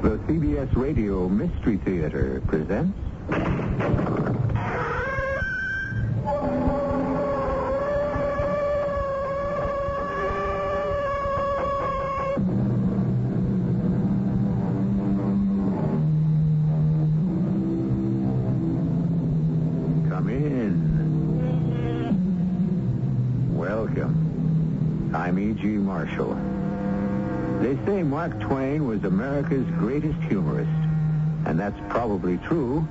The CBS Radio Mystery Theater presents... Come in. Welcome. I'm E.G. Marshall. They say Mark Twain was America's greatest humorist, and that's probably true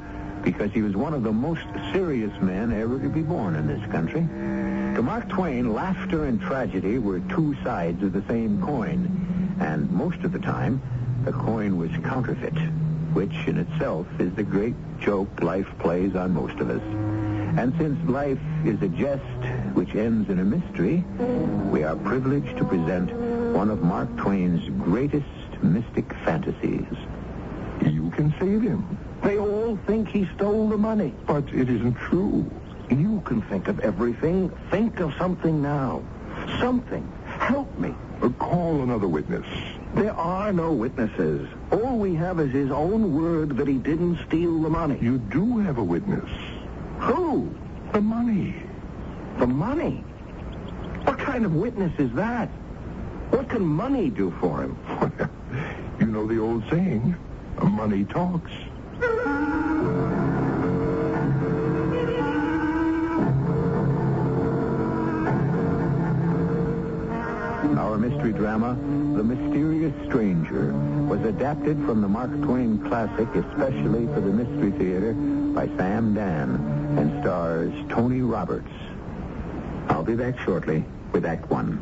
because he was one of the most serious men ever to be born in this country. To Mark Twain, laughter and tragedy were two sides of the same coin, and most of the time, the coin was counterfeit, which in itself is the great joke life plays on most of us. And since life is a jest which ends in a mystery, we are privileged to present one of Mark Twain's greatest mystic fantasies. You can save him. They all think he stole the money. But it isn't true. You can think of everything. Think of something now. Something. Help me. Call another witness. There are no witnesses. All we have is his own word that he didn't steal the money. You do have a witness. Who? The money. The money? What kind of witness is that? What can money do for him? You know the old saying, money talks. Our mystery drama, The Mysterious Stranger, was adapted from the Mark Twain classic especially for the Mystery Theater by Sam Dan and stars Tony Roberts. I'll be back shortly with Act One.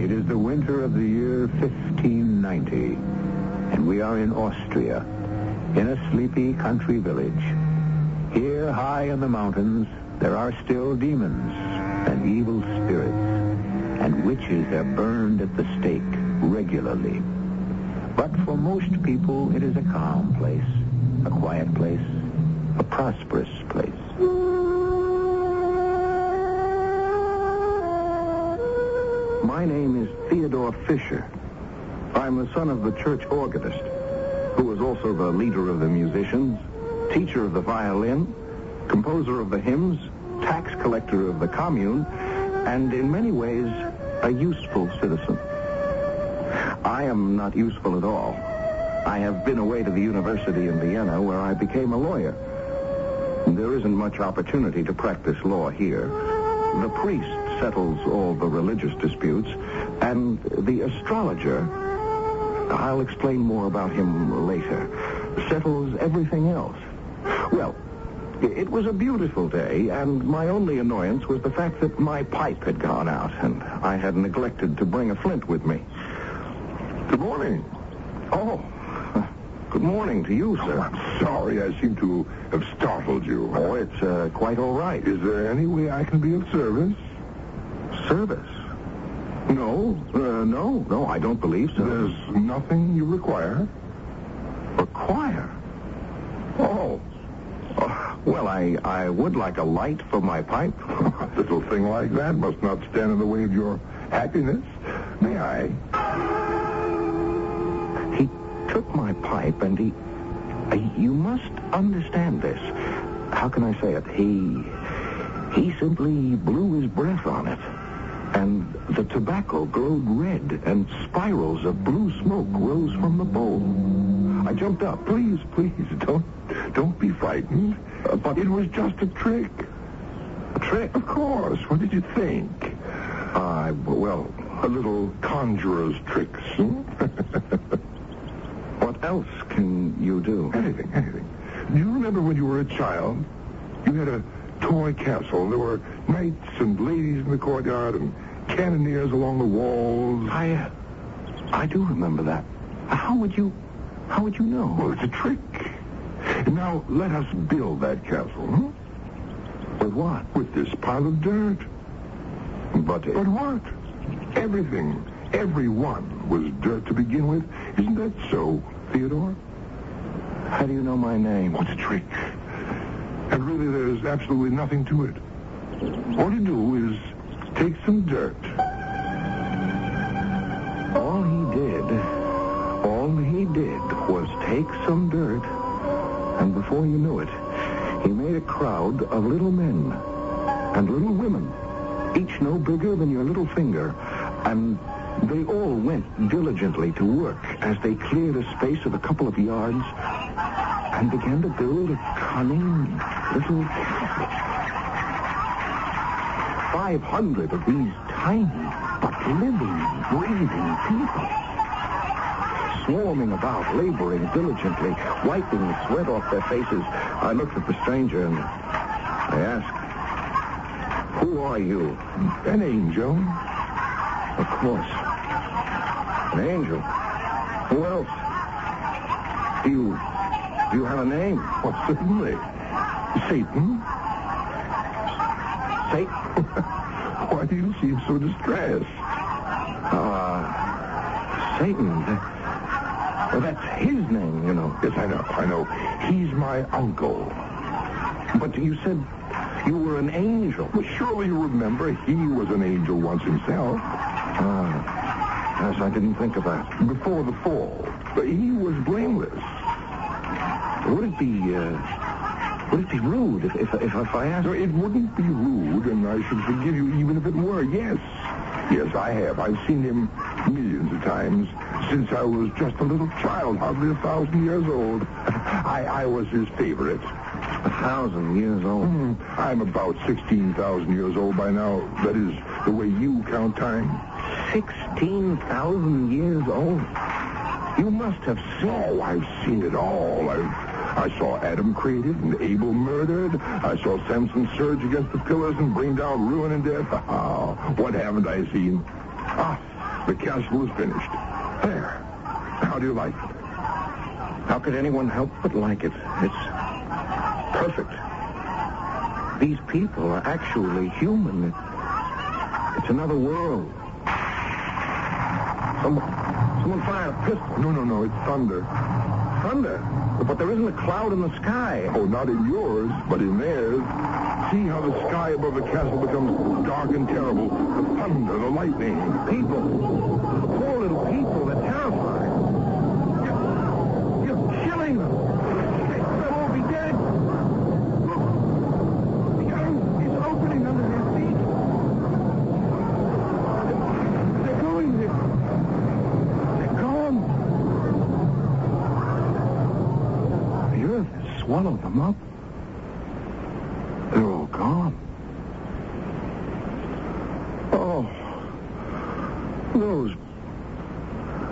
It is the winter of the year 1590, and we are in Austria, in a sleepy country village. Here, high in the mountains, there are still demons and evil spirits, and witches are burned at the stake regularly. But for most people, it is a calm place, a quiet place, a prosperous place. My name is Theodore Fisher. I'm the son of the church organist, who was also the leader of the musicians, teacher of the violin, composer of the hymns, tax collector of the commune, and in many ways, a useful citizen. I am not useful at all. I have been away to the university in Vienna, where I became a lawyer. There isn't much opportunity to practice law here. The priest settles all the religious disputes, and the astrologer, I'll explain more about him later, settles everything else. Well, it was a beautiful day, and my only annoyance was the fact that my pipe had gone out, and I had neglected to bring a flint with me. Good morning. Oh, good morning to you, sir. Oh, I'm sorry. I seem to have startled you. Oh, it's quite all right. Is there any way I can be of service? Service? No, I don't believe so. There's nothing you require? Require? Oh. Well, I would like a light for my pipe. A little thing like that must not stand in the way of your happiness. May I? He took my pipe and you must understand this. How can I say it? He simply blew his breath on it. And the tobacco glowed red, and spirals of blue smoke rose from the bowl. I jumped up. Please, don't be frightened. But it was just a trick. A trick? Of course. What did you think? Well, a little conjurer's tricks. What else can you do? Anything. Do you remember when you were a child? You had a toy castle. There were knights and ladies in the courtyard and cannoneers along the walls. I do remember that. How would you know? Well, it's a trick. Now, let us build that castle. With what? With this pile of dirt. But what? Everything, everyone was dirt to begin with. Isn't that so, Theodore? How do you know my name? What's a trick? And really, there's absolutely nothing to it. All you do is take some dirt. All he did was take some dirt, and before you knew it, he made a crowd of little men and little women, each no bigger than your little finger, and they all went diligently to work as they cleared a space of a couple of yards and began to build a cunning little castle. 500 of these tiny but living, breathing people, swarming about, laboring diligently, wiping the sweat off their faces. I looked at the stranger and I asked, "Who are you?" An angel. Of course. An angel. Who else? Do you have a name? Well, certainly. Satan. Satan? Why do you seem so distressed? Satan. Well, that's his name, you know. Yes, I know. He's my uncle. But you said you were an angel. Well, surely you remember he was an angel once himself. Yes, I didn't think of that. Before the fall. But he was blameless. Would it be rude if I asked? No, it wouldn't be rude, and I should forgive you even if it were. Yes, I have. I've seen him millions of times since I was just a little child, hardly 1,000 years old. I was his favorite. 1,000 years old? I'm about 16,000 years old by now. That is the way you count time. 16,000 years old? You must have seen... Oh, I've seen it all. I saw Adam created and Abel murdered. I saw Samson surge against the pillars and bring down ruin and death. Oh, what haven't I seen? The castle is finished. There. How do you like it? How could anyone help but like it? It's perfect. These people are actually human. It's another world. Someone fired a pistol. No, it's thunder. Thunder? But there isn't a cloud in the sky. Oh, not in yours, but in theirs. See how the sky above the castle becomes dark and terrible. The thunder, the lightning. People. Poor little people. They're terrified. You're killing them. They'll all be dead. Look. The earth is opening under their feet. They're going. They're gone. The earth has swallowed them up. They're all gone. Oh,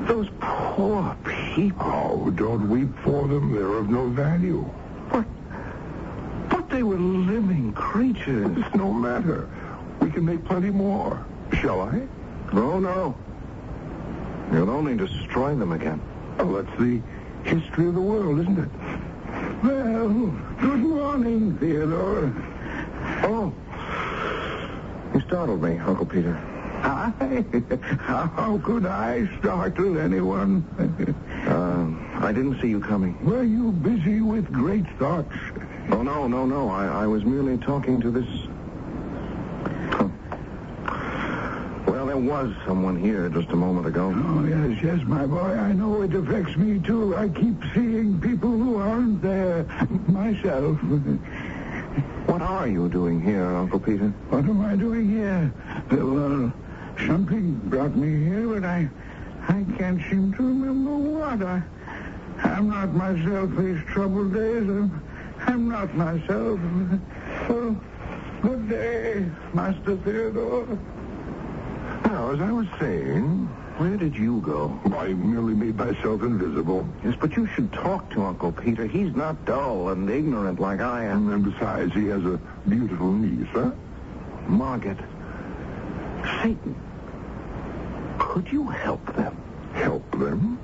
those poor people. Oh, don't weep for them. They're of no value. But they were living creatures. It's no matter. We can make plenty more. Shall I? No. You'll only destroy them again. Oh, that's the history of the world, isn't it? Well, good morning, Theodore. Oh, you startled me, Uncle Peter. How could I startle anyone? I didn't see you coming. Were you busy with great thoughts? Oh, no. I was merely talking to this... Well, there was someone here just a moment ago. Oh, yes, my boy. I know it affects me, too. I keep seeing people who aren't there myself. What are you doing here, Uncle Peter? What am I doing here? Well, something brought me here, but I can't seem to remember what. I'm not myself these troubled days. I'm not myself. Well, good day, Master Theodore. Now, as I was saying... Where did you go? I merely made myself invisible. Yes, but you should talk to Uncle Peter. He's not dull and ignorant like I am. And besides, he has a beautiful niece, huh? Margaret. Satan. Could you help them? Help them?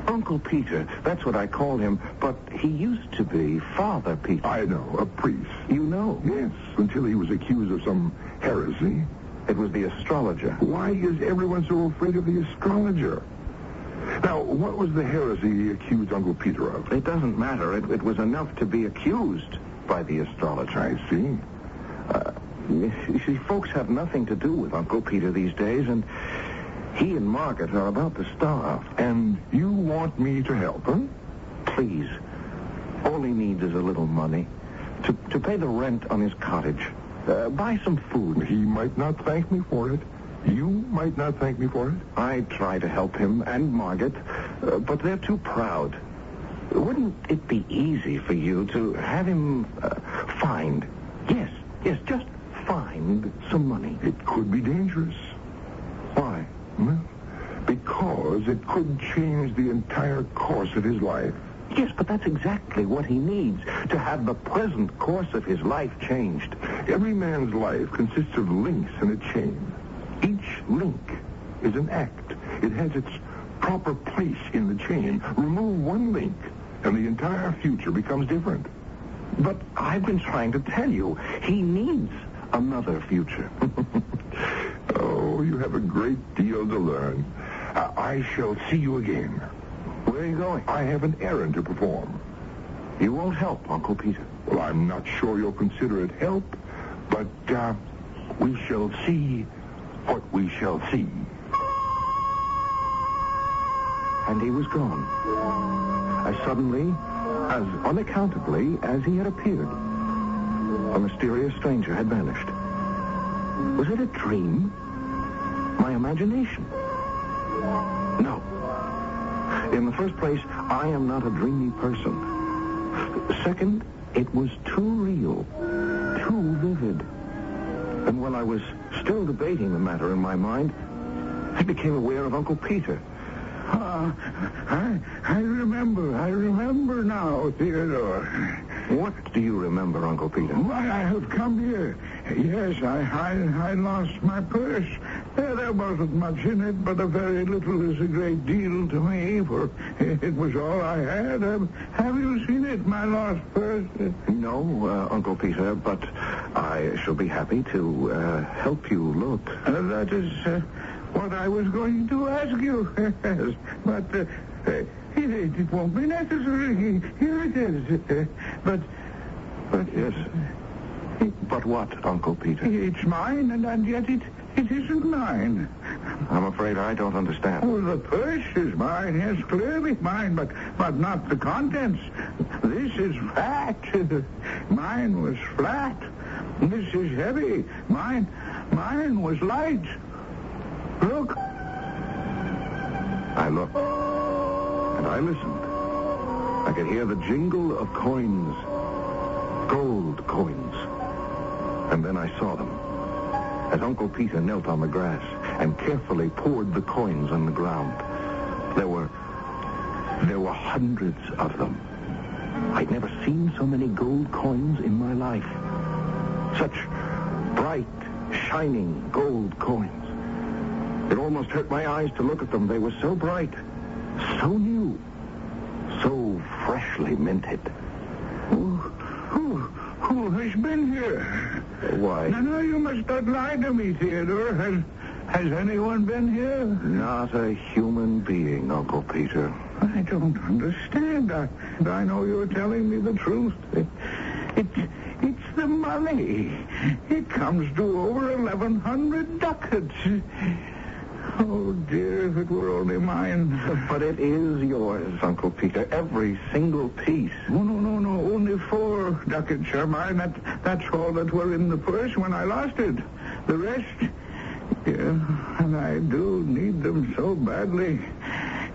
Uncle Peter. That's what I called him. But he used to be Father Peter. I know, a priest. You know? Yes, until he was accused of some heresy. It was the astrologer. Why is everyone so afraid of the astrologer? Now, what was the heresy he accused Uncle Peter of? It doesn't matter. It was enough to be accused. by the astrologer. I see. You see, folks have nothing to do with Uncle Peter these days, and he and Margaret are about to starve. And you want me to help him? Please. All he needs is a little money to pay the rent on his cottage. Buy some food. He might not thank me for it. You might not thank me for it. I try to help him and Margaret, but they're too proud. Wouldn't it be easy for you to have him find, yes, just find some money? It could be dangerous. Why? Well, because it could change the entire course of his life. Yes, but that's exactly what he needs, to have the present course of his life changed. Every man's life consists of links in a chain. Each link is an act. It has its proper place in the chain. Remove one link, and the entire future becomes different. But I've been trying to tell you, he needs another future. Oh, you have a great deal to learn. I shall see you again. Where are you going? I have an errand to perform. You won't help, Uncle Peter. Well, I'm not sure you'll consider it help, but we shall see what we shall see. And he was gone. As suddenly, as unaccountably as he had appeared. A mysterious stranger had vanished. Was it a dream? My imagination? No. In the first place, I am not a dreamy person. Second, it was too real, too vivid. And while I was still debating the matter in my mind, I became aware of Uncle Peter. I remember now, Theodore. What do you remember, Uncle Peter? Why, I have come here. Yes, I lost my purse. There wasn't much in it, but a very little is a great deal to me, for it was all I had. Have you seen it, my lost purse? No, Uncle Peter, but I shall be happy to help you look. That is what I was going to ask you. But it won't be necessary. Here it is. But yes. But what, Uncle Peter? It's mine, and yet it isn't mine. I'm afraid I don't understand. Oh, the purse is mine, yes, clearly mine, but not the contents. This is fat. Mine was flat. This is heavy. Mine was light. Look. I looked, and I listened. I could hear the jingle of coins, gold coins. And then I saw them, as Uncle Peter knelt on the grass and carefully poured the coins on the ground. There were hundreds of them. I'd never seen so many gold coins in my life. Such bright, shining gold coins. It almost hurt my eyes to look at them. They were so bright, so new, so freshly minted. Who has been here? Why? No, you must not lie to me, Theodore. Has anyone been here? Not a human being, Uncle Peter. I don't understand. I know you're telling me the truth. It's the money. It comes to over 1,100 ducats. Oh, dear, if it were only mine. But it is yours, Uncle Peter, every single piece. Oh, no. Only 4 ducats are mine. That's all that were in the purse when I lost it. The rest, yeah, and I do need them so badly.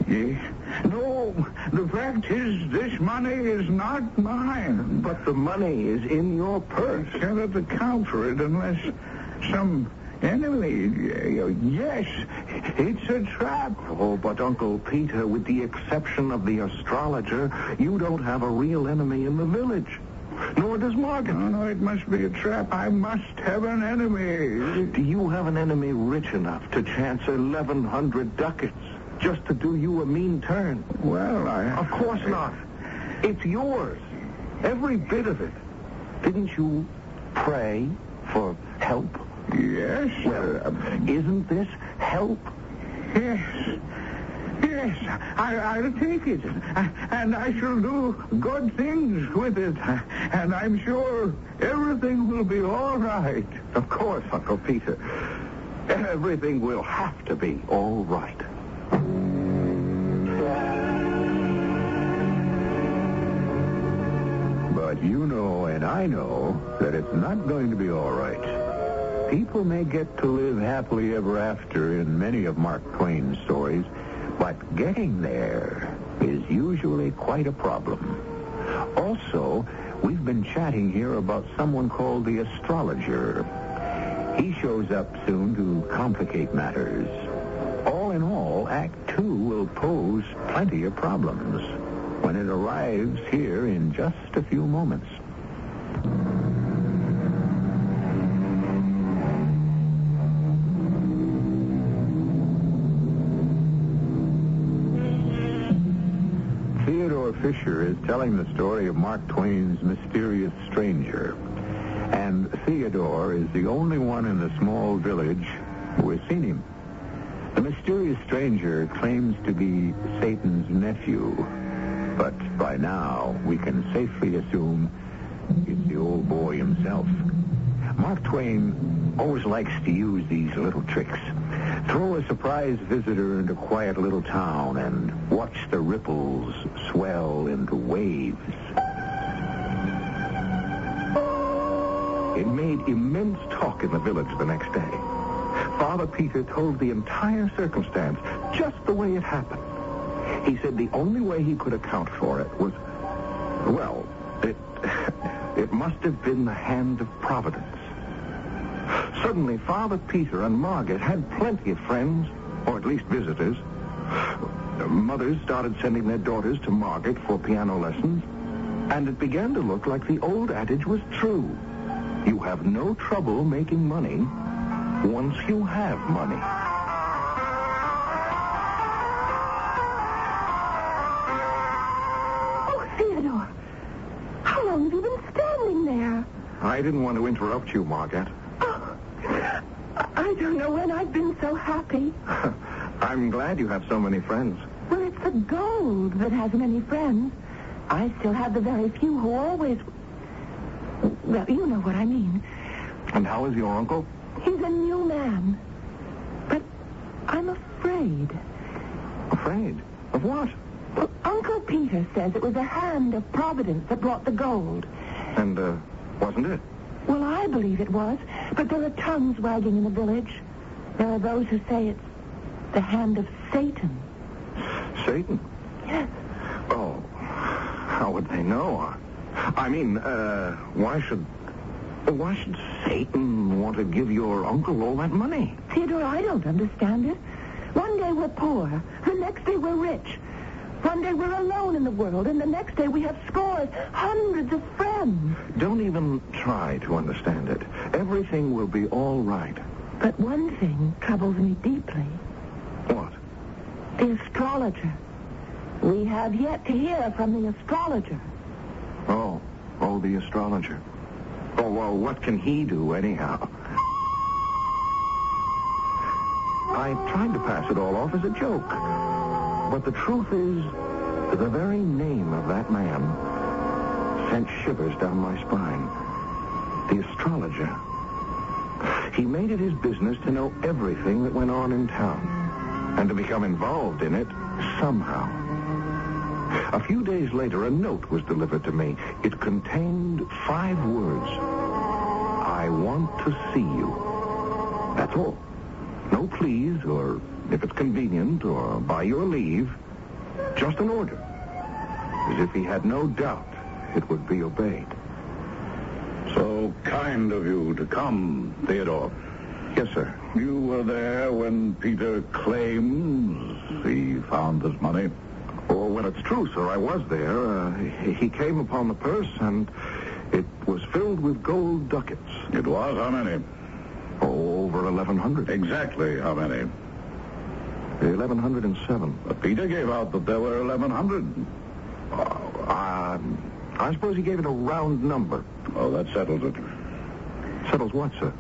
Yeah. No, the fact is, this money is not mine. But the money is in your purse. I cannot account for it unless some enemy. Yes, it's a trap. Oh, but Uncle Peter, with the exception of the astrologer, you don't have a real enemy in the village. Nor does Margaret. No, it must be a trap. I must have an enemy. Do you have an enemy rich enough to chance 1,100 ducats just to do you a mean turn? Well, Of course not. It's yours. Every bit of it. Didn't you pray for help? Yes. Well, isn't this help? Yes. Yes, I'll take it. And I shall do good things with it. And I'm sure everything will be all right. Of course, Uncle Peter. Everything will have to be all right. But you know and I know that it's not going to be all right. People may get to live happily ever after in many of Mark Twain's stories, but getting there is usually quite a problem. Also, we've been chatting here about someone called the astrologer. He shows up soon to complicate matters. All in all, Act 2 will pose plenty of problems when it arrives here in just a few moments. Fisher is telling the story of Mark Twain's mysterious stranger. And Theodore is the only one in the small village who has seen him. The mysterious stranger claims to be Satan's nephew. But by now, we can safely assume it's the old boy himself. Mark Twain always likes to use these little tricks. Throw a surprise visitor into a quiet little town and watch the ripples swell into waves. It made immense talk in the village the next day. Father Peter told the entire circumstance just the way it happened. He said the only way he could account for it was, well, it must have been the hand of Providence. Suddenly, Father Peter and Margaret had plenty of friends, or at least visitors. Mothers started sending their daughters to Margaret for piano lessons, and it began to look like the old adage was true. You have no trouble making money once you have money. Oh, Theodore, how long have you been standing there? I didn't want to interrupt you, Margaret. I don't know when I've been so happy. I'm glad you have so many friends. Well, it's the gold that has many friends. I still have the very few who always... Well, you know what I mean. And how is your uncle? He's a new man. But I'm afraid. Afraid? Of what? Well, Uncle Peter says it was the hand of Providence that brought the gold. And, wasn't it? Well, I believe it was, but there are tongues wagging in the village. There are those who say it's the hand of Satan. Satan? Yes. Oh, how would they know? I mean, why should Satan want to give your uncle all that money? Theodore, I don't understand it. One day we're poor, the next day we're rich. One day we're alone in the world, and the next day we have scores, hundreds of friends. Don't even try to understand it. Everything will be all right. But one thing troubles me deeply. What? The astrologer. We have yet to hear from the astrologer. Oh, the astrologer. Oh, well, what can he do anyhow? I tried to pass it all off as a joke. But the truth is, the very name of that man sent shivers down my spine. The astrologer. He made it his business to know everything that went on in town, and to become involved in it somehow. A few days later, a note was delivered to me. It contained 5 words. I want to see you. That's all. No please, or if it's convenient, or by your leave. Just an order. As if he had no doubt it would be obeyed. So kind of you to come, Theodore. Yes, sir. You were there when Peter claims he found this money? Oh, well, it's true, sir. I was there. He came upon the purse, and it was filled with gold ducats. It was? How many? Oh, over 1,100. Exactly how many? 1,107. But Peter gave out that there were 1,100. I suppose he gave it a round number. Oh, that settles it. Settles what, sir?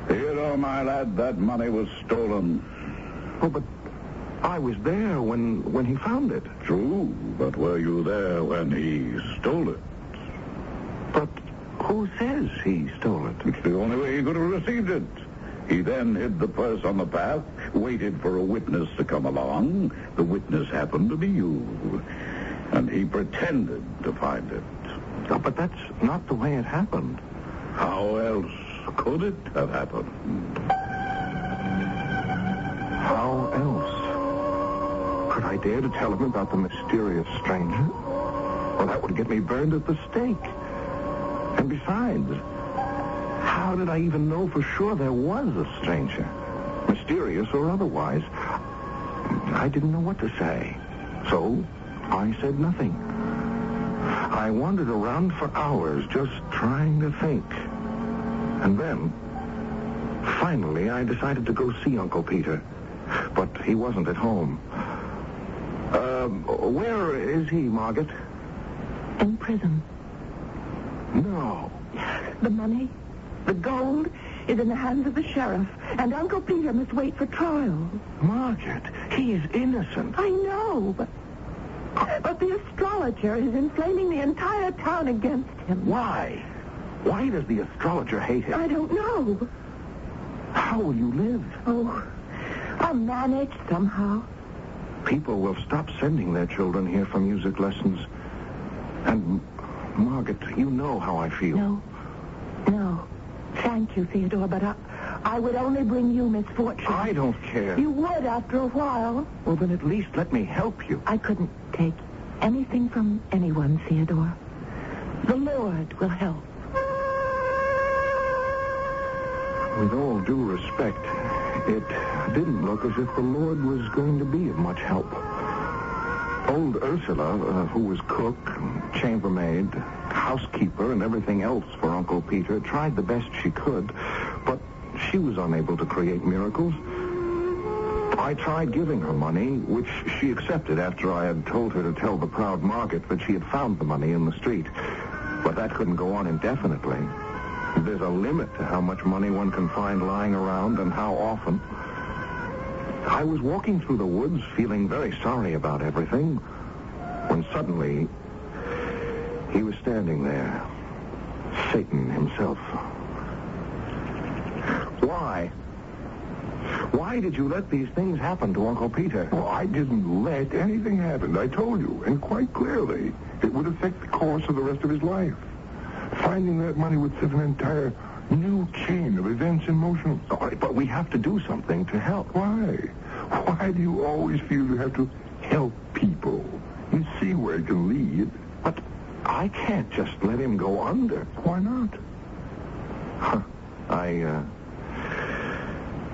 Theodore, my lad, that money was stolen. Oh, but I was there when he found it. True, but were you there when he stole it? But who says he stole it? It's the only way he could have received it. He then hid the purse on the path, waited for a witness to come along. The witness happened to be you. And he pretended to find it. Oh, but that's not the way it happened. How else could it have happened? How else? Could I dare to tell him about the mysterious stranger? Well, that would get me burned at the stake. And besides, how did I even know for sure there was a stranger? Mysterious or otherwise. I didn't know what to say. So I said nothing. I wandered around for hours just trying to think. And then, finally, I decided to go see Uncle Peter. But he wasn't at home. Where is he, Margaret? In prison. No. The money, the gold, is in the hands of the sheriff, and Uncle Peter must wait for trial. Margaret, he is innocent. I know, but the astrologer is inflaming the entire town against him. Why? Why does the astrologer hate him? I don't know. How will you live? Oh, I'll manage somehow. People will stop sending their children here for music lessons. And, Margaret, you know how I feel. No. Thank you, Theodore, but I would only bring you misfortune. I don't care. You would after a while. Well, then at least let me help you. I couldn't take anything from anyone, Theodore. The Lord will help. With all due respect, it didn't look as if the Lord was going to be of much help. Old Ursula, who was cook, chambermaid, housekeeper, and everything else for Uncle Peter, tried the best she could, but she was unable to create miracles. I tried giving her money, which she accepted after I had told her to tell the proud Margaret that she had found the money in the street. But that couldn't go on indefinitely. There's a limit to how much money one can find lying around and how often. I was walking through the woods feeling very sorry about everything when suddenly he was standing there, Satan himself. Why? Why did you let these things happen to Uncle Peter? Well, I didn't let anything happen. I told you, and quite clearly, it would affect the course of the rest of his life. Finding that money would set an entire new chain of events in motion. All right, but we have to do something to help. Why? Why do you always feel you have to help people? You see where it can lead. But I can't just let him go under. Why not?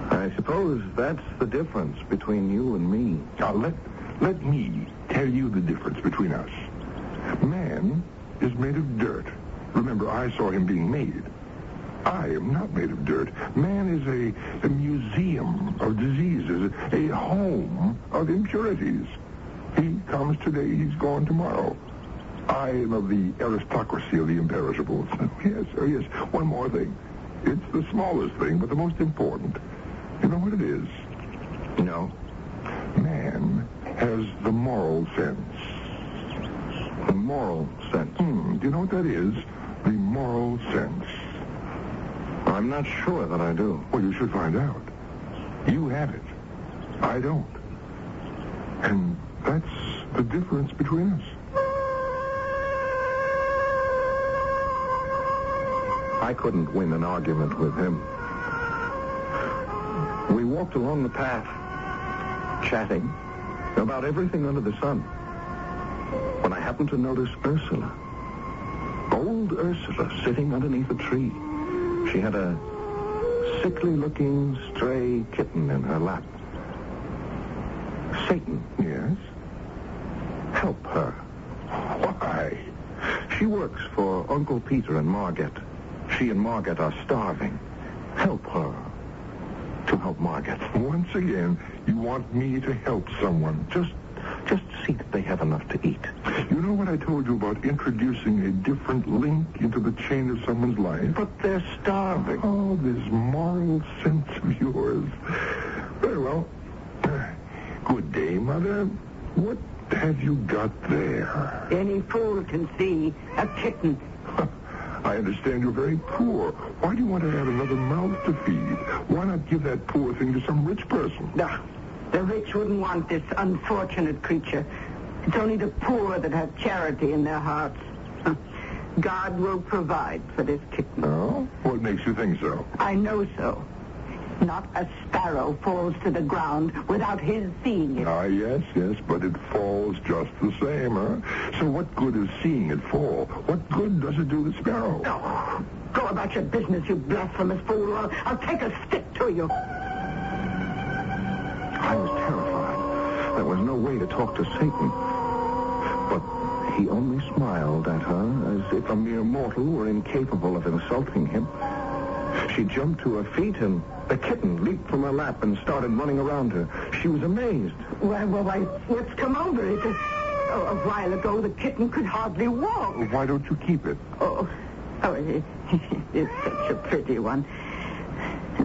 I suppose that's the difference between you and me. Now, let me tell you the difference between us. Man is made of dirt. Remember, I saw him being made. I am not made of dirt. Man is a museum of diseases, a home of impurities. He comes today, he's gone tomorrow. I am of the aristocracy of the imperishables. Oh, yes, one more thing. It's the smallest thing, but the most important. You know what it is? No. Man has the moral sense. The moral sense? Do you know what that is? The moral sense. I'm not sure that I do. Well, you should find out. You have it. I don't. And that's the difference between us. I couldn't win an argument with him. We walked along the path, chatting about everything under the sun, when I happened to notice Ursula. Old Ursula sitting underneath a tree. She had a sickly-looking stray kitten in her lap. Satan. Yes? Help her. Why? She works for Uncle Peter and Margaret. She and Margaret are starving. Help her to help Margaret. Once again, you want me to help someone. Just see that they have enough to eat. You know what I told you about introducing a different link into the chain of someone's life? But they're starving. Oh, this moral sense of yours. Very well. Good day, Mother. What have you got there? Any fool can see a kitten. I understand you're very poor. Why do you want to add another mouth to feed? Why not give that poor thing to some rich person? No, the rich wouldn't want this unfortunate creature. It's only the poor that have charity in their hearts. God will provide for this kitten. Oh? What makes you think so? I know so. Not a sparrow falls to the ground without his seeing it. Ah, yes, but it falls just the same, huh? So what good is seeing it fall? What good does it do the sparrow? No. Go about your business, you blasphemous fool, or I'll take a stick to you. I was terrified. There was no way to talk to Satan. But he only smiled at her as if a mere mortal were incapable of insulting him. She jumped to her feet and the kitten leaped from her lap and started running around her. She was amazed. Why, what's come over it? A while ago, the kitten could hardly walk. Well, why don't you keep it? It's such a pretty one.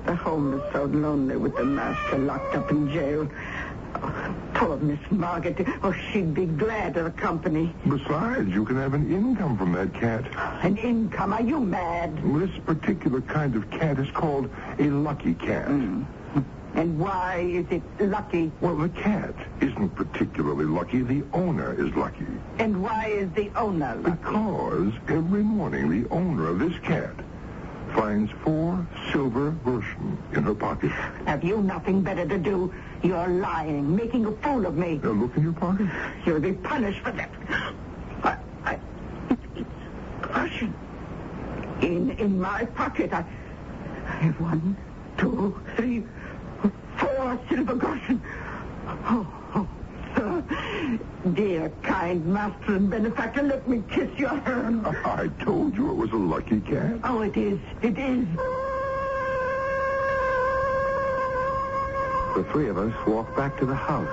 The home is so lonely with the master locked up in jail. Oh, poor Miss Margaret. Oh, she'd be glad of the company. Besides, you can have an income from that cat. An income? Are you mad? This particular kind of cat is called a lucky cat. And why is it lucky? Well, the cat isn't particularly lucky. The owner is lucky. And why is the owner lucky? Because every morning the owner of this cat finds 4 silver groschen in her pocket. Have you nothing better to do? You're lying, making a fool of me. Now look in your pocket. You'll be punished for that. It's groschen. In my pocket, I have 1, 2, 3, 4 silver groschen. Oh, sir. Dear, kind master and benefactor, let me kiss your hand. I told you it was a lucky cat. Oh, it is. It is. The 3 of us walked back to the house.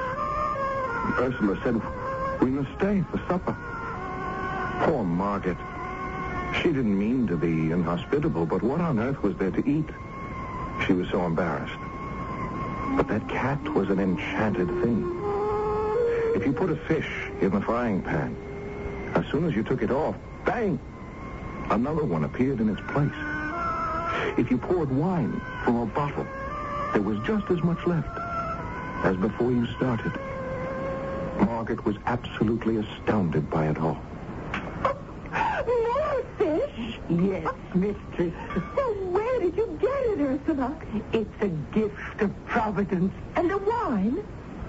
Ursula said we must stay for supper. Poor Margaret. She didn't mean to be inhospitable, but what on earth was there to eat? She was so embarrassed. But that cat was an enchanted thing. If you put a fish in the frying pan, as soon as you took it off, bang, another one appeared in its place. If you poured wine from a bottle, there was just as much left as before you started. Margaret was absolutely astounded by it all. More fish? Yes, mistress. Well, where did you get it, Ursula? It's a gift of Providence. And the wine?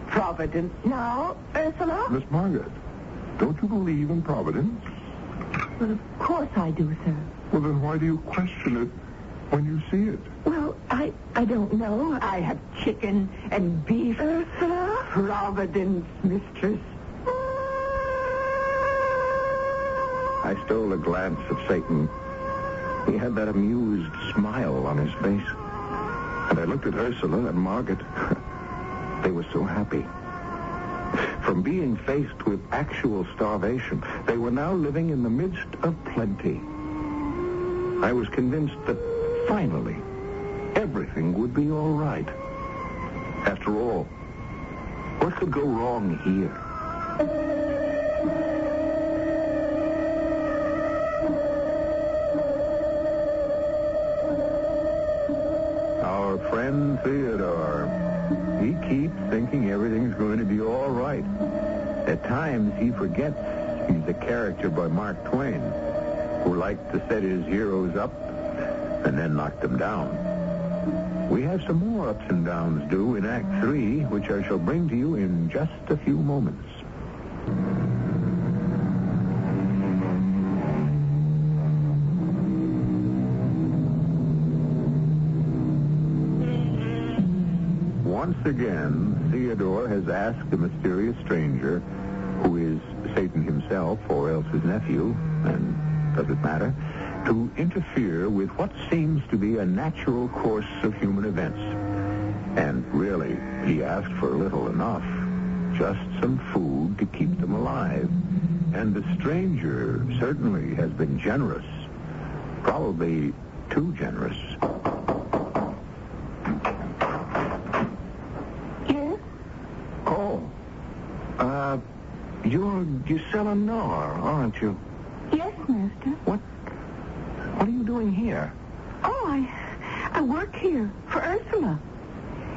Providence. Now, Ursula? Miss Margaret, don't you believe in Providence? Well, of course I do, sir. Well, then why do you question it when you see it? Well, I don't know. I have chicken and beef. Ursula? Providence, mistress. I stole a glance at Satan. He had that amused smile on his face. And I looked at Ursula and Margaret. They were so happy. From being faced with actual starvation, they were now living in the midst of plenty. I was convinced that finally everything would be all right. After all, what could go wrong here? Our friend Theodore, he keeps thinking everything's going to be all right. At times, he forgets he's a character by Mark Twain, who liked to set his heroes up and then knock them down. We have some more ups and downs due in Act 3, which I shall bring to you in just a few moments. Once again, Theodore has asked the mysterious stranger, who is Satan himself or else his nephew, and does it matter, to interfere with what seems to be a natural course of human events. And really, he asked for little enough, just some food to keep them alive. And the stranger certainly has been generous, probably too generous. Yes? Oh, You're Gisela Nar, aren't you? Yes, Master. What are you doing here? Oh, I work here for Ursula.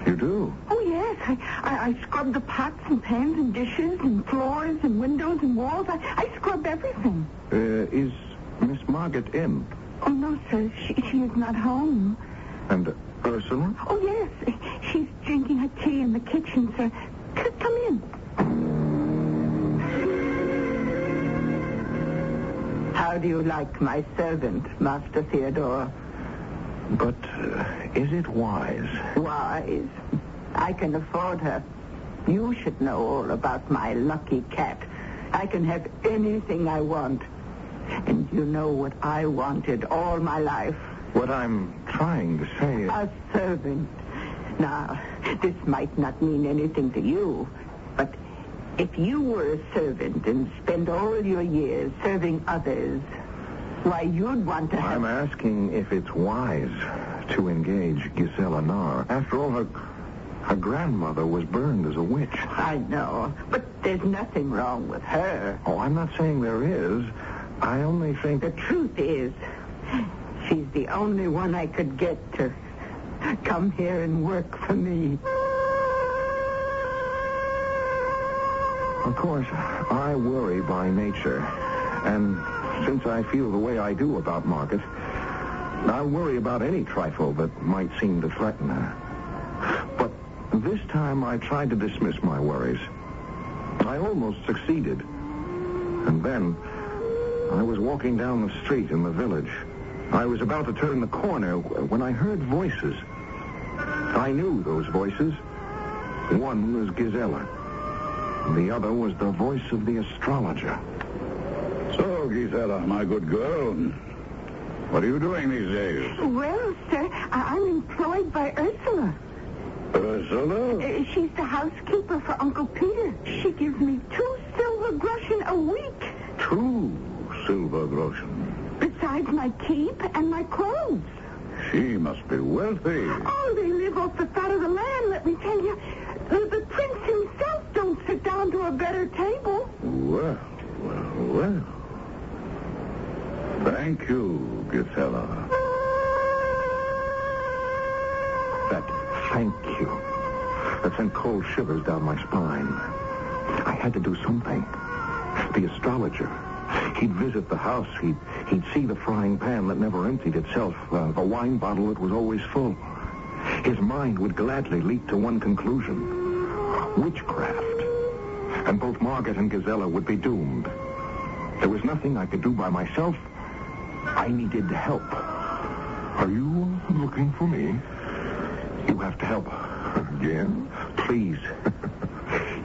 You do? Oh, yes. I scrub the pots and pans and dishes and floors and windows and walls. I scrub everything. Is Miss Margaret in? Oh, no, sir. She is not home. And Ursula? Oh, yes. She's drinking her tea in the kitchen, sir. Come in. How do you like my servant, Master Theodore? But is it wise? Wise. I can afford her. You should know all about my lucky cat. I can have anything I want. And you know what I wanted all my life. What I'm trying to say is... A servant. Now, this might not mean anything to you, but if you were a servant and spent all your years serving others, why, you'd want to have... I'm asking if it's wise to engage Gisela Nar. After all, her grandmother was burned as a witch. I know, but there's nothing wrong with her. Oh, I'm not saying there is. I only think... The truth is, she's the only one I could get to come here and work for me. Of course, I worry by nature. And since I feel the way I do about Margaret, I worry about any trifle that might seem to threaten her. But this time I tried to dismiss my worries. I almost succeeded. And then I was walking down the street in the village. I was about to turn the corner when I heard voices. I knew those voices. One was Gisela. The other was the voice of the astrologer. So, Gisela, my good girl, what are you doing these days? Well, sir, I'm employed by Ursula. Ursula? She's the housekeeper for Uncle Peter. She gives me 2 silver groschen a week. 2 silver groschen. Besides my keep and my clothes. She must be wealthy. Oh, they live off the fat of the land, let me tell you. The prince himself don't sit down to a better table. Well. Thank you, Gisela. That thank you. That sent cold shivers down my spine. I had to do something. The astrologer. He'd visit the house. He'd see the frying pan that never emptied itself, the wine bottle that was always full. His mind would gladly leap to one conclusion. Witchcraft. And both Margaret and Gisela would be doomed. There was nothing I could do by myself. I needed help. Are you looking for me? You have to help. Again? Please.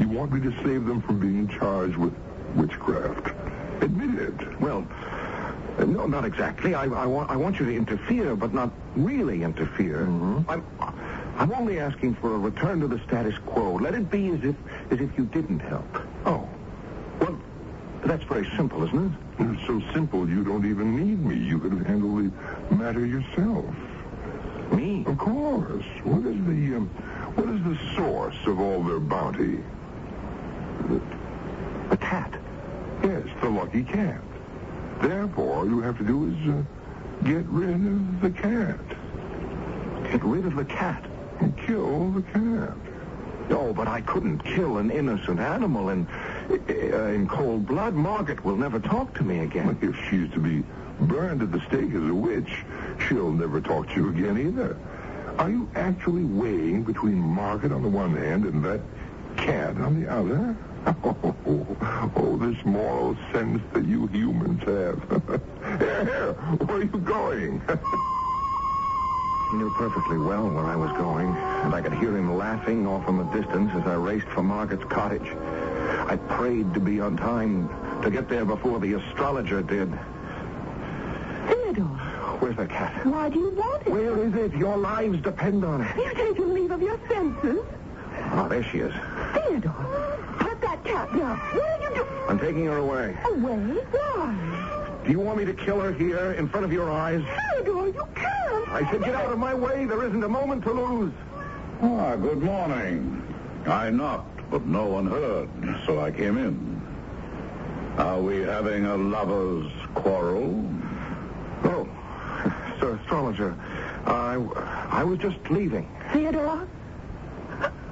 You want me to save them from being charged with witchcraft? Admit it. Well, no, not exactly. I want you to interfere, but not really interfere. Mm-hmm. I'm only asking for a return to the status quo. Let it be as if you didn't help. Oh. Well, that's very simple, isn't it? It's so simple you don't even need me. You could have handled the matter yourself. Me? Of course. What is the source of all their bounty? The cat. Yes, the lucky cat. Therefore, all you have to do is get rid of the cat. Get rid of the cat? And kill the cat. No, but I couldn't kill an innocent animal in cold blood. Margaret will never talk to me again. If she's to be burned at the stake as a witch, she'll never talk to you again either. Are you actually weighing between Margaret on the one hand and that cat on the other? Oh, this moral sense that you humans have. Here, where are you going? He knew perfectly well where I was going, and I could hear him laughing off in the distance as I raced for Margaret's cottage. I prayed to be on time, to get there before the astrologer did. Theodore. Where's that cat? Why do you want it? Where is it? Your lives depend on it. You're taking leave of your senses. Oh, there she is. Theodore, put that cat down. What are you doing? I'm taking her away. Away? Why? Do you want me to kill her here in front of your eyes? Theodore, you can't. I said get out of my way. There isn't a moment to lose. Good morning. I knocked, but no one heard, so I came in. Are we having a lover's quarrel? Oh, Sir Astrologer, I was just leaving. Theodore,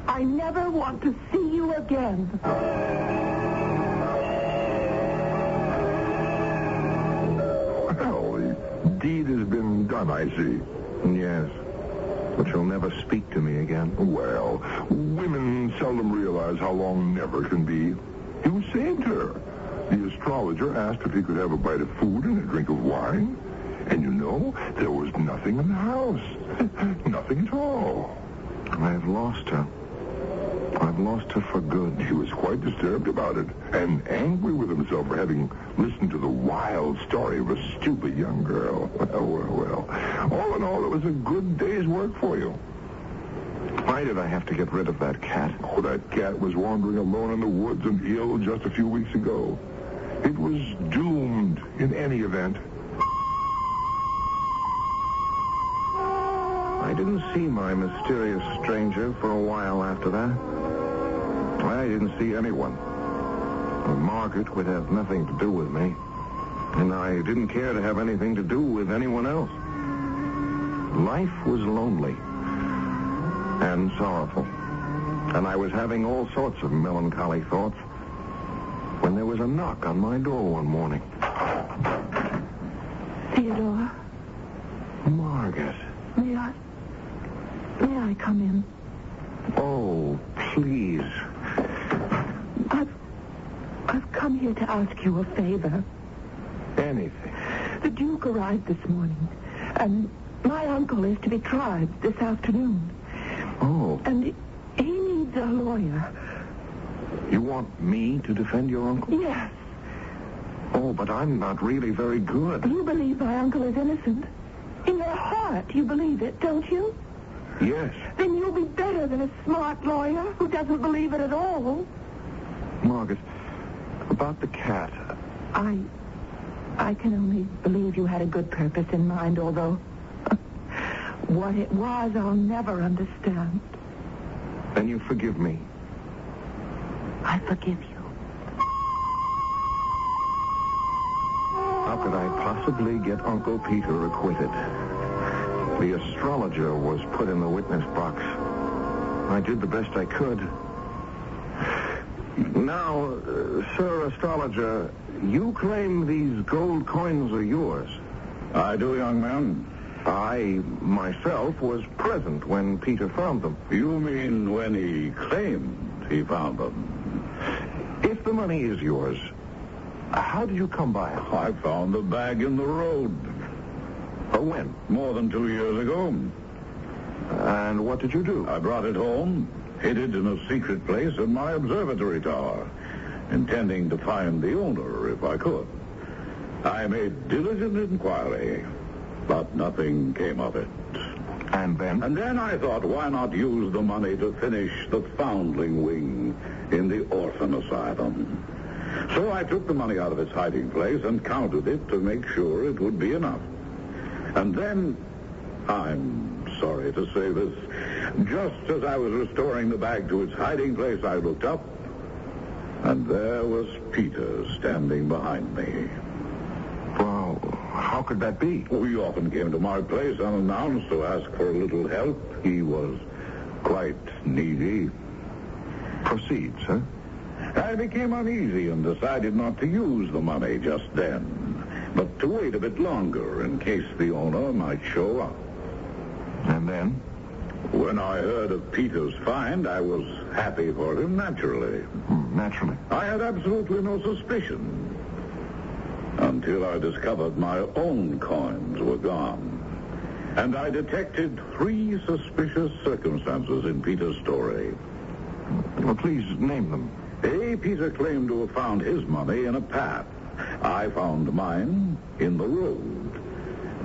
I never want to see you again. Well, the deed has been done, I see. Yes, but you'll never speak to me again. Well, women seldom realize how long never can be. You saved her. The astrologer asked if he could have a bite of food and a drink of wine. And you know, there was nothing in the house. Nothing at all. I've lost her. I've lost her for good. He was quite disturbed about it and angry with himself for having listened to the wild story of a stupid young girl. Well. All in all, it was a good day's work for you. Why did I have to get rid of that cat? Oh, that cat was wandering alone in the woods and ill just a few weeks ago. It was doomed in any event. I didn't see my mysterious stranger for a while after that. I didn't see anyone. Margaret would have nothing to do with me. And I didn't care to have anything to do with anyone else. Life was lonely and sorrowful. And I was having all sorts of melancholy thoughts when there was a knock on my door one morning. Theodore. Margaret. May I come in? Oh, please. I've come here to ask you a favor. Anything. The Duke arrived this morning, and my uncle is to be tried this afternoon. Oh. And he needs a lawyer. You want me to defend your uncle? Yes. Oh, but I'm not really very good. You believe my uncle is innocent. In your heart, you believe it, don't you? Yes. Then you'll be better than a smart lawyer who doesn't believe it at all. Margaret, about the cat. I can only believe you had a good purpose in mind, although what it was, I'll never understand. Then you forgive me. I forgive you. How could I possibly get Uncle Peter acquitted? The astrologer was put in the witness box. I did the best I could. Now, Sir Astrologer, you claim these gold coins are yours. I do, young man. I, myself, was present when Peter found them. You mean when he claimed he found them? If the money is yours, how did you come by it? I found the bag in the road. When? More than 2 years ago. And what did you do? I brought it home, hid it in a secret place in my observatory tower, intending to find the owner if I could. I made diligent inquiry, but nothing came of it. And then? And then I thought, why not use the money to finish the foundling wing in the orphan asylum? So I took the money out of its hiding place and counted it to make sure it would be enough. And then, I'm sorry to say this, just as I was restoring the bag to its hiding place, I looked up, and there was Peter standing behind me. Well, how could that be? Oh, he often came to my place unannounced to ask for a little help. He was quite needy. Proceed, sir. I became uneasy and decided not to use the money just then, but to wait a bit longer in case the owner might show up. And then? When I heard of Peter's find, I was happy for him, naturally. Naturally. I had absolutely no suspicion until I discovered my own coins were gone. And I detected 3 suspicious circumstances in Peter's story. Well, please name them. A, Peter claimed to have found his money in a path. I found mine in the road.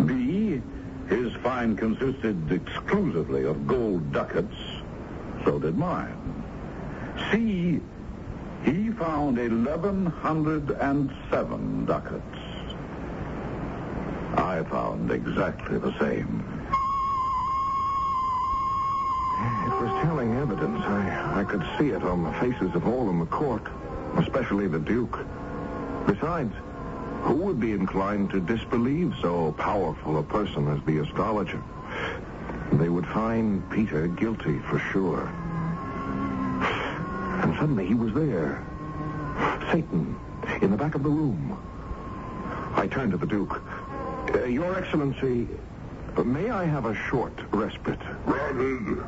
B, his find consisted exclusively of gold ducats. So did mine. C, he found 1,107 ducats. I found exactly the same. It was telling evidence. I could see it on the faces of all in the court, especially the Duke. Besides, who would be inclined to disbelieve so powerful a person as the astrologer? They would find Peter guilty for sure. And suddenly he was there. Satan, in the back of the room. I turned to the Duke. Your Excellency, may I have a short respite? Granted.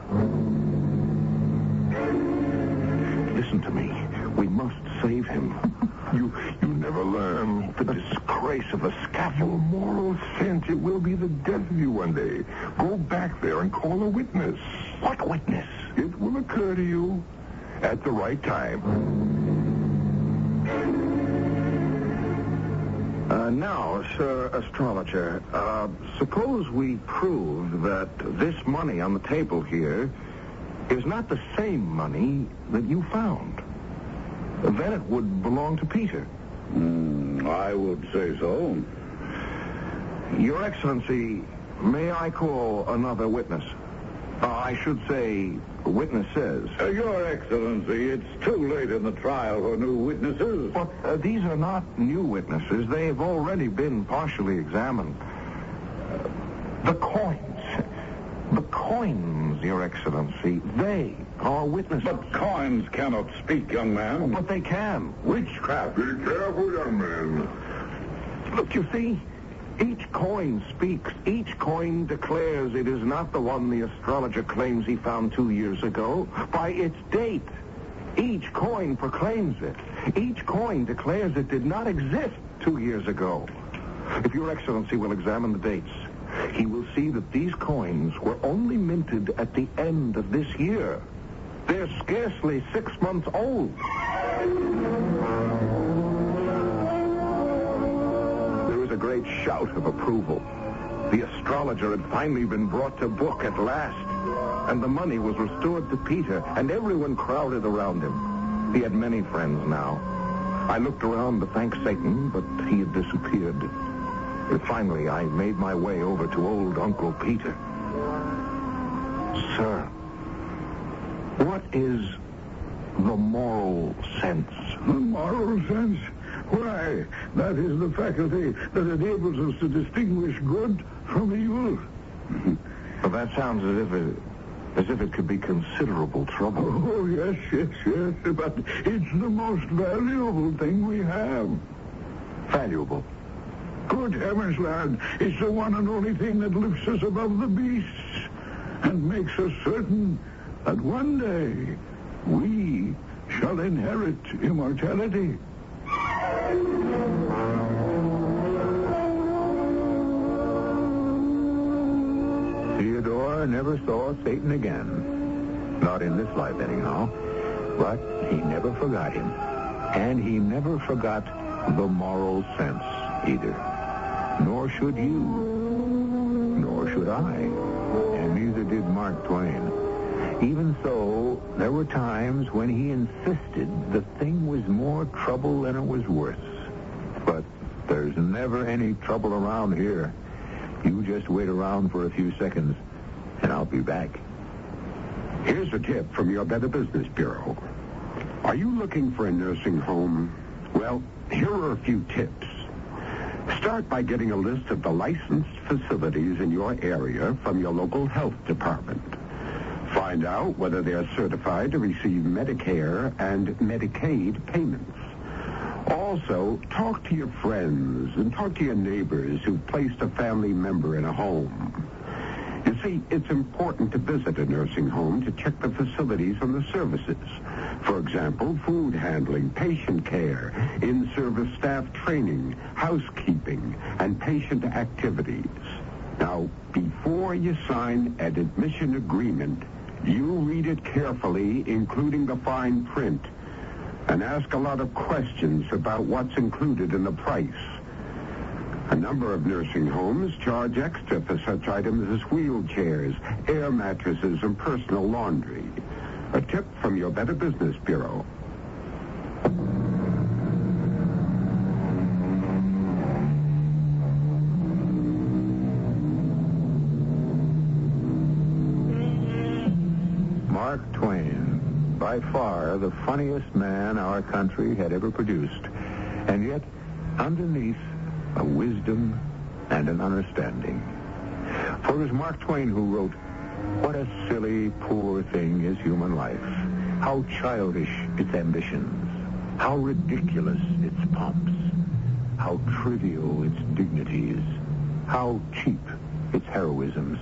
Listen to me. We must save him. You never learn. The disgrace of the scaffold. Moral sense, it will be the death of you one day. Go back there and call a witness. What witness? It will occur to you at the right time. Now, Sir Astrologer, suppose we prove that this money on the table here is not the same money that you found. Then it would belong to Peter. I would say so. Your Excellency, may I call another witness? I should say witnesses. Your Excellency, it's too late in the trial for new witnesses. But these are not new witnesses. They have already been partially examined. The coins, Your Excellency, they are witnesses. But coins cannot speak, young man. But they can. Witchcraft. Be careful, young man. Look, you see, each coin speaks. Each coin declares it is not the one the astrologer claims he found 2 years ago. By its date, each coin proclaims it. Each coin declares it did not exist 2 years ago. If Your Excellency will examine the dates, he will see that these coins were only minted at the end of this year. They're scarcely 6 months old. There was a great shout of approval. The astrologer had finally been brought to book at last, and the money was restored to Peter, and everyone crowded around him. He had many friends now. I looked around to thank Satan, but he had disappeared. And finally, I made my way over to old Uncle Peter. Sir, what is the moral sense? The moral sense? Why, that is the faculty that enables us to distinguish good from evil. Well, that sounds as if it could be considerable trouble. Oh, yes. But it's the most valuable thing we have. Valuable? Good heavens, lad. It's the one and only thing that lifts us above the beasts and makes us certain that one day we shall inherit immortality. Theodore never saw Satan again. Not in this life, anyhow. But he never forgot him. And he never forgot the moral sense, either. Nor should you. Nor should I. And neither did Mark Twain. Even so, there were times when he insisted the thing was more trouble than it was worth. But there's never any trouble around here. You just wait around for a few seconds, and I'll be back. Here's a tip from your Better Business Bureau. Are you looking for a nursing home? Well, here are a few tips. Start by getting a list of the licensed facilities in your area from your local health department. Find out whether they are certified to receive Medicare and Medicaid payments. Also, talk to your friends and talk to your neighbors who've placed a family member in a home. You see, it's important to visit a nursing home to check the facilities and the services. For example, food handling, patient care, in-service staff training, housekeeping, and patient activities. Now, before you sign an admission agreement, you read it carefully, including the fine print, and ask a lot of questions about what's included in the price. A number of nursing homes charge extra for such items as wheelchairs, air mattresses, and personal laundry. A tip from your Better Business Bureau. Mark Twain, by far the funniest man our country had ever produced. And yet, underneath a wisdom and an understanding. For it was Mark Twain who wrote, "What a silly, poor thing is human life. How childish its ambitions. How ridiculous its pomps. How trivial its dignities. How cheap its heroisms.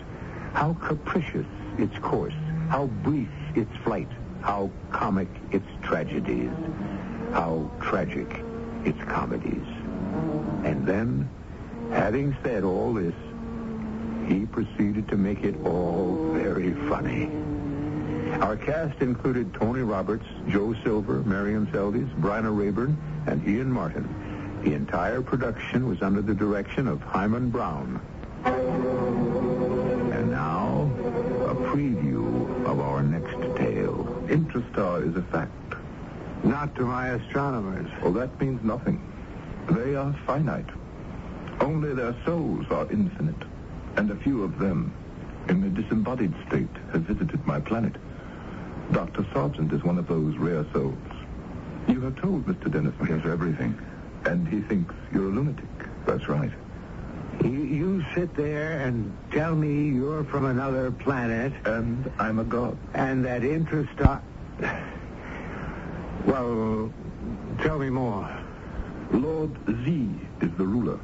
How capricious its course. How brief its flight. How comic its tragedies. How tragic its comedies." And then, having said all this, he proceeded to make it all very funny. Our cast included Tony Roberts, Joe Silver, Miriam Seldes, Bryna Rayburn, and Ian Martin. The entire production was under the direction of Hyman Brown. And now, a preview of our next tale. Intrastar is a fact. Not to my astronomers. Well, that means nothing. They are finite. Only their souls are infinite. And a few of them, in a disembodied state, have visited my planet. Dr. Sargent is one of those rare souls. You have told Mr. Dennison. Yes, everything. And he thinks you're a lunatic. That's right. You sit there and tell me you're from another planet. And I'm a god. And that Intrastar... Well, tell me more. Lord Z is the ruler.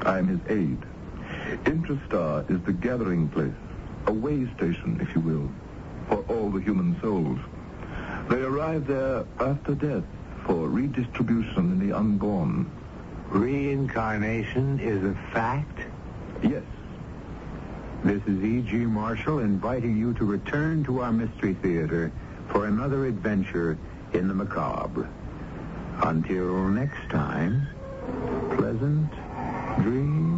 I'm his aide. Intrastar is the gathering place, a way station, if you will, for all the human souls. They arrive there after death for redistribution in the unborn. Reincarnation is a fact? Yes. This is E.G. Marshall inviting you to return to our Mystery Theater for another adventure in the macabre. Until next time, pleasant dreams.